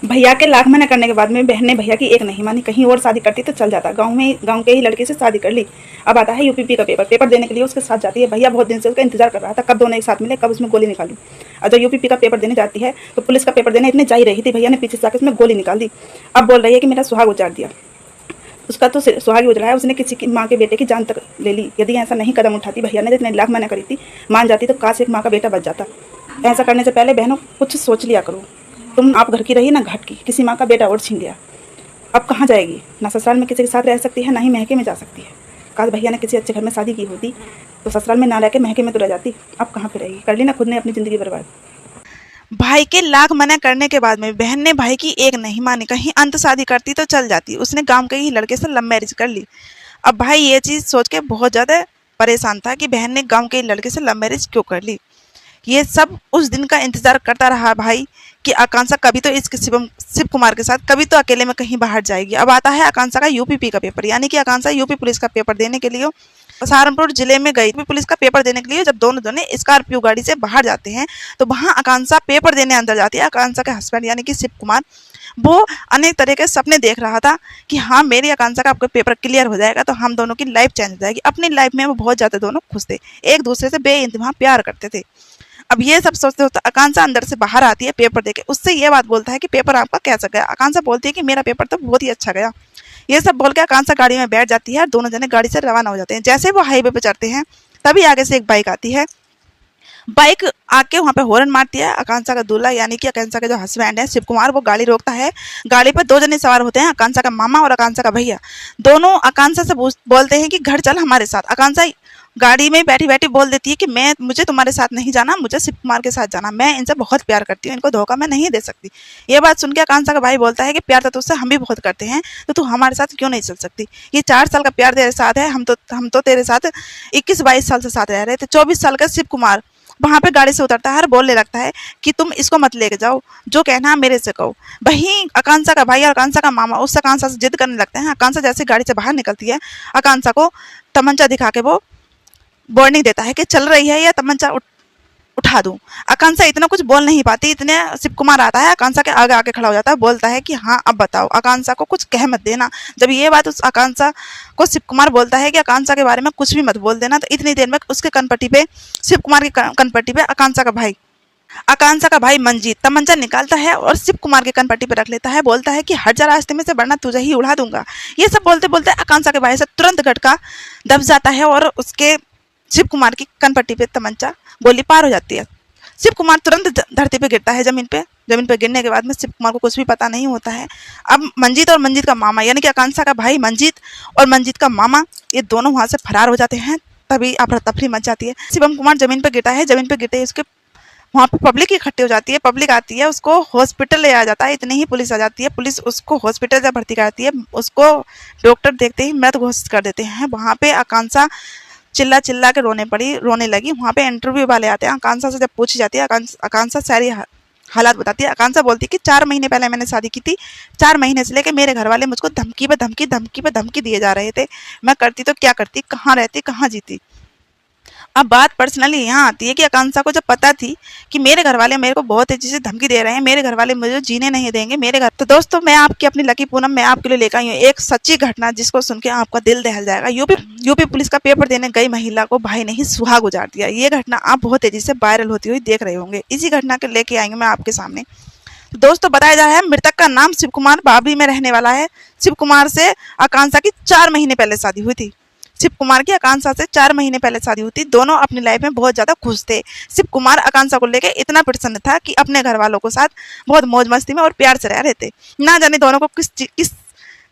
भैया के लाख मना करने के बाद में बहन ने भैया की एक नहीं मानी, कहीं और शादी करती तो चल जाता। गांव के ही लड़के से शादी कर ली। अब आता है यूपीपी का पेपर देने के लिए उसके साथ जाती है। भैया बहुत दिन से उसका इंतजार कर रहा था, कब दोनों एक साथ मिले, कब उसमें गोली निकालूं। और जब यूपीपी का पेपर देने जाती है तो पुलिस का पेपर देने इतने जा ही रही थी, भैया ने पीछे से जाकर उसमें गोली निकाल दी। अब बोल रही है कि मेरा सुहाग उजाड़ दिया। उसका तो सुहाग ही उजड़ा है, उसने किसी की माँ के बेटे की जान तक ले ली। यदि ऐसा नहीं कदम उठाती, भैया ने जितने लाख मना करी थी मान जाती, तो काश एक माँ का बेटा बच जाता। ऐसा करने से पहले बहनों कुछ सोच लिया करो। तुम आप घर की रही ना घाट की, किसी माँ का बेटा और छीन लिया। अब कहाँ जाएगी? ना ससुराल में किसी के साथ रह सकती है, ना ही महके में जा सकती है। काश भैया ने किसी अच्छे घर में शादी की होती तो ससुराल में ना रह के महके में तो रह जाती। अब कहाँ पे रहेगी? कर ली ना खुद ने अपनी ज़िंदगी बर्बाद। भाई के लाख मना करने के बाद में बहन ने भाई की एक नहीं मानी, कहीं अंत शादी करती तो चल जाती। उसने गांव के ही लड़के से लव मैरिज कर ली। अब भाई ये चीज़ सोच के बहुत ज़्यादा परेशान था कि बहन ने गांव के लड़के से लव मैरिज क्यों कर ली। ये सब उस दिन का इंतजार करता रहा भाई कि आकांक्षा कभी तो इस शिव कुमार के साथ, कभी तो अकेले में कहीं बाहर जाएगी। अब आता है आकांक्षा का यूपीपी का पेपर, यानी कि आकांक्षा यूपी पुलिस का पेपर देने के लिए सहारनपुर जिले में गई। पुलिस का पेपर देने के लिए जब दोनों जने स्कॉर्पियो गाड़ी से बाहर जाते हैं तो वहां आकांक्षा पेपर देने अंदर जाती है। आकांक्षा के हस्बैंड यानी कि शिव कुमार वो अनेक तरह के सपने देख रहा था कि हाँ मेरी आकांक्षा का आपका पेपर क्लियर हो जाएगा तो हम दोनों की लाइफ चेंज हो जाएगी। अपनी लाइफ में वो बहुत ज़्यादा दोनों खुश थे, एक दूसरे से बेइंतहा प्यार करते थे। अब ये सब सोचते होते आकांक्षा अंदर से बाहर आती है पेपर देके, उससे ये बात बोलता है कि पेपर आपका कैसा गया। आकांक्षा बोलती है कि मेरा पेपर तो बहुत ही अच्छा गया। ये सब बोल के आकांक्षा गाड़ी में बैठ जाती है और दोनों जने गाड़ी से रवाना हो जाते हैं। जैसे वो हाईवे पे चढ़ते हैं तभी आगे से एक बाइक आती है। बाइक आके वहाँ पे हॉर्न मारती है। आकांक्षा का दूल्हा यानी कि आकांक्षा के जो हस्बैंड है शिव कुमार, वो गाड़ी रोकता है। गाड़ी पर दो जने सवार होते हैं, आकांक्षा का मामा और आकांक्षा का भैया। दोनों आकांक्षा से बोलते हैं कि घर चल हमारे साथ। आकांक्षा गाड़ी में बैठी बैठी बोल देती है कि मुझे तुम्हारे साथ नहीं जाना, मुझे शिव कुमार के साथ जाना, मैं इनसे बहुत प्यार करती हूँ, इनको धोखा मैं नहीं दे सकती। ये बात सुन के आकांक्षा का भाई बोलता है कि प्यार तो तुझसे हम भी बहुत करते हैं, तो तू हमारे साथ क्यों नहीं चल सकती? ये 4 साल का प्यार तेरे साथ है, हम तो तेरे साथ 21-22 साल से साथ रह रहे थे। 24 साल का शिव कुमार वहां पे गाड़ी से उतरता है और बोलने लगता है कि तुम इसको मत लेके जाओ, जो कहना है मेरे से कहो। वहीं आकांक्षा का भाई और आकांक्षा का मामा उस आकांक्षा से जिद करने लगते हैं। आकांक्षा जैसे गाड़ी से बाहर निकलती है, आकांक्षा को तमंचा दिखा के वो वार्निंग देता है कि चल रही है या तमंचा उठा दूं। आकांक्षा इतना कुछ बोल नहीं पाती, इतने शिव कुमार आता है, आकांक्षा के आगे आके खड़ा हो जाता है, बोलता है कि हाँ अब बताओ, आकांक्षा को कुछ कह मत देना। जब ये बात उस आकांक्षा को शिव कुमार बोलता है कि आकांक्षा के बारे में कुछ भी मत बोल देना, तो इतनी देर में उसके कनपट्टी पे, शिव कुमार की कनपट्टी पे आकांक्षा का भाई मंजीत तमंचा निकालता है और शिव कुमार के कनपट्टी पे रख लेता है। बोलता है कि हट जा रास्ते में से, वरना तुझे ही उड़ा दूंगा। ये सब बोलते बोलते आकांक्षा के भाई से तुरंत झटका दब जाता है और उसके शिव कुमार की कनपट्टी पे तमंचा गोली पार हो जाती है। शिव कुमार तुरंत धरती पे गिरता है, जमीन पे गिरने के बाद में शिव कुमार को कुछ भी पता नहीं होता है। अब मंजीत और मंजीत का मामा यानी कि आकांक्षा का भाई मंजीत और मंजीत का मामा ये दोनों वहां से फरार हो जाते हैं। तभी अफरा तफरी मच जाती है। शिवम कुमार जमीन पे गिरता है, जमीन पे गिरते ही उसके वहाँ पे पब्लिक इकट्ठी हो जाती है। पब्लिक आती है, उसको हॉस्पिटल ले आ जाता है। इतनी ही पुलिस आ जाती है। पुलिस उसको हॉस्पिटल से भर्ती कराती है। उसको डॉक्टर देखते ही मृत घोषित कर देते हैं। वहाँ पे आकांक्षा चिल्ला चिल्ला के रोने लगी। वहाँ पे इंटरव्यू वाले आते हैं। आकांक्षा से जब पूछी जाती है, आकांक्षा सारी हालात बताती है। आकांक्षा बोलती है कि 4 महीने पहले मैंने शादी की थी। 4 महीने से लेके मेरे घर वाले मुझको धमकी पे धमकी दिए जा रहे थे। मैं करती तो क्या करती, कहाँ रहती, कहाँ जीती। अब बात पर्सनली यहाँ आती है कि आकांक्षा को जब पता थी कि मेरे घर वाले मेरे को बहुत तेजी से धमकी दे रहे हैं, मेरे घर वाले मुझे जीने नहीं देंगे, मेरे घर। तो दोस्तों मैं आपकी अपनी लकी पूनम मैं आपके लिए लेकर आई हूँ एक सच्ची घटना, जिसको सुन के आपका दिल दहल जाएगा। यूपी पुलिस का पेपर देने गई महिला को भाई ने ही सुहाग उजाड़ दिया। ये घटना आप बहुत तेजी से वायरल होती हुई देख रहे होंगे। इसी घटना के लेके आएंगे मैं आपके सामने। तो दोस्तों बताया जा रहा है मृतक का नाम शिव कुमार, बाबरी में रहने वाला है। शिव कुमार से आकांक्षा की 4 महीने पहले शादी हुई थी। शिव कुमार की आकांक्षा से 4 महीने पहले शादी हुई थी। दोनों अपनी लाइफ में बहुत ज्यादा खुश थे। शिव कुमार आकांक्षा को लेकर इतना प्रसन्न था कि अपने घर वालों के साथ बहुत मौज मस्ती में और प्यार से रह रहे थे। ना जाने दोनों को किस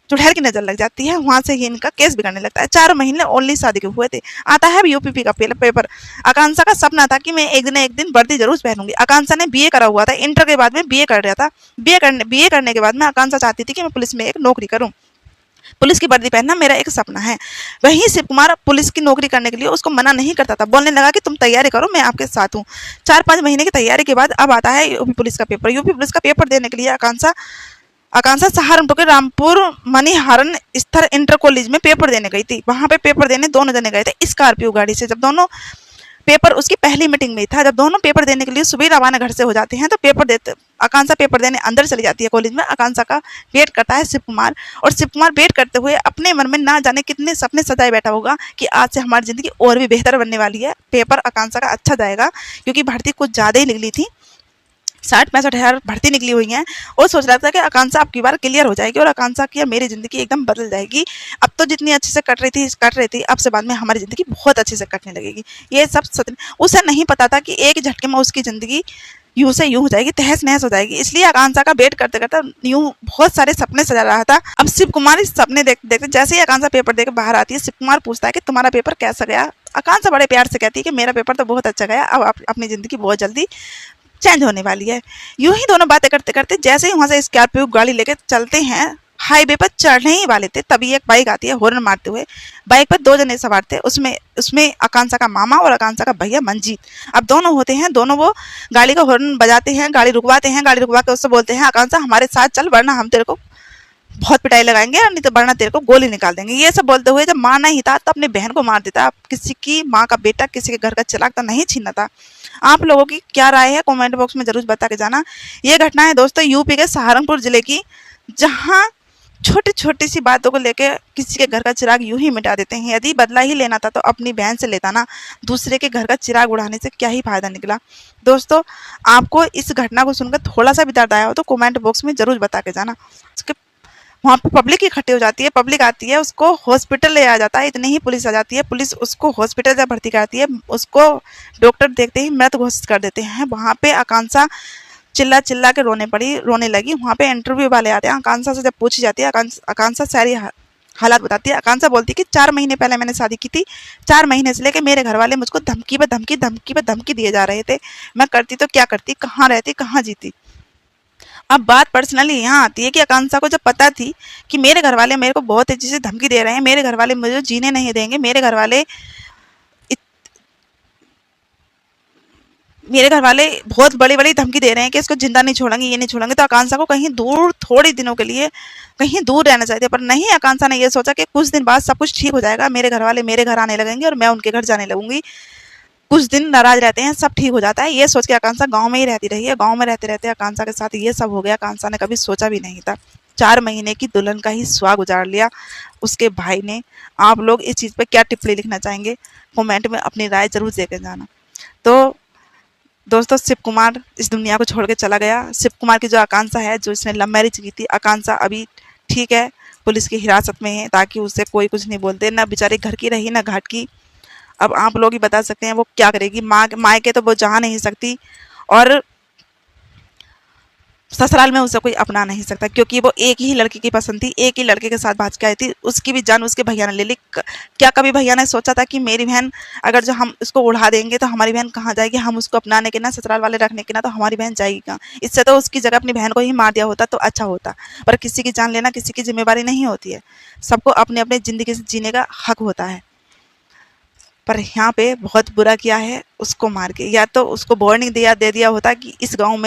चुड़ैल की नजर लग जाती है, वहां से ही इनका केस बिगड़ने लगता है। 4 महीने ओनली शादी के हुए थे। आता है यूपीपी का पेपर। आकांक्षा का सपना था कि मैं एक दिन वर्दी जरूर पहनूंगी। आकांक्षा ने बीए करा हुआ था, इंटर के बाद में बीए कर रहा था। बीए करने के बाद में आकांक्षा चाहती थी कि मैं पुलिस में एक नौकरी करूं। पुलिस की वर्दी पहनना मेरा एक सपना है। वहीं शिव कुमार पुलिस की नौकरी करने के लिए उसको मना नहीं करता था, बोलने लगा कि तुम तैयारी करो, मैं आपके साथ हूँ। 4-5 महीने की तैयारी के बाद अब आता है यूपी पुलिस का पेपर। यूपी पुलिस का पेपर देने के लिए आकांक्षा सहारनपुर के रामपुर मणिहारन स्तर इंटर कॉलेज में पेपर देने गई थी। वहां पे पेपर देने दोनों जने गए थे स्कॉर्पियो गाड़ी से। जब दोनों पेपर उसकी पहली मीटिंग में ही था। जब दोनों पेपर देने के लिए सुबह रवाना घर से हो जाते हैं तो पेपर देते आकांक्षा पेपर देने अंदर चली जाती है कॉलेज में। आकांक्षा का वेट करता है शिव कुमार, और शिव कुमार वेट करते हुए अपने मन में ना जाने कितने सपने सजाए बैठा होगा कि आज से हमारी ज़िंदगी और भी बेहतर बनने वाली है। पेपर आकांक्षा का अच्छा जाएगा क्योंकि भर्ती कुछ ज़्यादा ही निकली थी, 60-65 हज़ार भर्ती निकली हुई हैं, और सोच रहा था कि आकांक्षा अब की बार क्लियर हो जाएगी और आकांक्षा की मेरी ज़िंदगी एकदम बदल जाएगी। अब तो जितनी अच्छे से कट रही थी, अब से बाद में हमारी ज़िंदगी बहुत अच्छे से कटने लगेगी। ये सब सच उसे नहीं पता था कि एक झटके में उसकी ज़िंदगी यूं से यूं हो जाएगी, तहस नहस हो जाएगी। इसलिए आकांक्षा का वेट करते करते यूं बहुत सारे सपने सजा रहा था। अब शिव कुमार इस सपने देखते देखते जैसे ही आकांक्षा पेपर देकर बाहर आती है, शिव कुमार पूछता है कि तुम्हारा पेपर कैसा गया। आकांक्षा बड़े प्यार से कहती है कि मेरा पेपर तो बहुत अच्छा गया, अब अपनी ज़िंदगी बहुत जल्दी चेंज होने वाली है। यूं ही दोनों बातें करते करते जैसे ही वहां से स्कॉर्पियो गाड़ी लेके चलते हैं, हाईवे पर चढ़ने ही वाले थे, तभी एक बाइक आती है हॉर्न मारते हुए। बाइक पर 2 जने सवार थे, उसमें आकांक्षा का मामा और आकांक्षा का भैया मंजीत। अब दोनों होते हैं, दोनों वो गाड़ी का हॉर्न बजाते हैं, गाड़ी रुकवाते हैं, गाड़ी रुकवा के उससे बोलते हैं आकांक्षा हमारे साथ चल वरना हम तेरे को बहुत पिटाई लगाएंगे और नहीं तो वरना तेरे को गोली निकाल देंगे। ये सब बोलते हुए जब मारना ही था तो अपनी बहन को मार देता। अब किसी की माँ का बेटा किसी के घर का चिराग तो नहीं छीनना था। आप लोगों की क्या राय है कमेंट बॉक्स में जरूर बता के जाना। ये घटना है दोस्तों यूपी के सहारनपुर जिले की, जहाँ छोटी छोटी सी बातों को लेके किसी के घर का चिराग यूं ही मिटा देते हैं। यदि बदला ही लेना था तो अपनी बहन से लेता ना, दूसरे के घर का चिराग उड़ाने से क्या ही फायदा निकला। दोस्तों आपको इस घटना को सुनकर थोड़ा सा भी दर्द आया हो तो कमेंट बॉक्स में जरूर बता के जाना। उसके वहाँ पे पब्लिक इकट्ठी हो जाती है, पब्लिक आती है, उसको हॉस्पिटल ले आ जाता है। इतनी ही पुलिस आ जाती है, पुलिस उसको हॉस्पिटल से भर्ती कराती है। उसको डॉक्टर देखते ही मृत घोषित कर देते हैं। वहाँ पे आकांक्षा चिल्ला चिल्ला के रोने लगी। वहाँ पे इंटरव्यू वाले आते हैं, आकांक्षा से जब पूछी जाती है आकांक्षा सारी हालात बताती है। आकांक्षा बोलती है कि 4 महीने पहले मैंने शादी की थी, 4 महीने से लेके मेरे घर वाले मुझको धमकी पे धमकी दिए जा रहे थे। मैं करती तो क्या करती, कहाँ रहती, कहाँ जीती। अब बात पर्सनली यहाँ आती है कि आकांक्षा को जब पता थी कि मेरे घर वाले मेरे को बहुत तेजी से धमकी दे रहे हैं, मेरे घर वाले मुझे जीने नहीं देंगे, मेरे घर वाले बहुत बड़ी बड़ी धमकी दे रहे हैं कि इसको जिंदा नहीं छोड़ेंगे, ये नहीं छोड़ेंगे, तो आकांक्षा को कहीं दूर थोड़े दिनों के लिए कहीं दूर रहना चाहिए। पर नहीं, आकांक्षा ने ये सोचा कि कुछ दिन बाद सब कुछ ठीक हो जाएगा, मेरे घर वाले मेरे घर आने लगेंगे और मैं उनके घर जाने लगूंगी, कुछ दिन नाराज रहते हैं, सब ठीक हो जाता है। ये सोच के आकांक्षा गांव में ही रहती रही है। गांव में रहते रहते आकांक्षा के साथ ये सब हो गया। आकांक्षा ने कभी सोचा भी नहीं था। 4 महीने की दुल्हन का ही स्वाग उजाड़ लिया उसके भाई ने। आप लोग इस चीज़ पे क्या टिप्पणी लिखना चाहेंगे कमेंट में अपनी राय जरूर देकर जाना। तो दोस्तों शिव कुमार इस दुनिया को छोड़ के चला गया। शिव कुमार की जो आकांक्षा है, जो इसने लव मैरिज की थी, आकांक्षा अभी ठीक है, पुलिस की हिरासत में है ताकि उससे कोई कुछ नहीं बोलते, ना बेचारे घर की रही ना घाट की। अब आप लोग ही बता सकते हैं वो क्या करेगी। मायके तो वो जा नहीं सकती और ससुराल में उसे कोई अपना नहीं सकता क्योंकि वो एक ही लड़की की पसंद थी, एक ही लड़के के साथ भाज के आई थी। उसकी भी जान उसके भैया ने ले ली। क्या कभी भैया ने सोचा था कि मेरी बहन अगर जो हम उसको उड़ा देंगे तो हमारी बहन कहाँ जाएगी, हम उसको अपनाने के ना ससुराल वाले रखने के ना, तो हमारी बहन जाएगी कहाँ। इससे तो उसकी जगह अपनी बहन को ही मार दिया होता तो अच्छा होता। पर किसी की जान लेना किसी की जिम्मेवारी नहीं होती है, सबको अपने अपने ज़िंदगी से जीने का हक होता है। पर यहाँ पे बहुत बुरा किया है उसको मार के, या तो उसको वार्निंग दे दिया होता कि इस गाँव में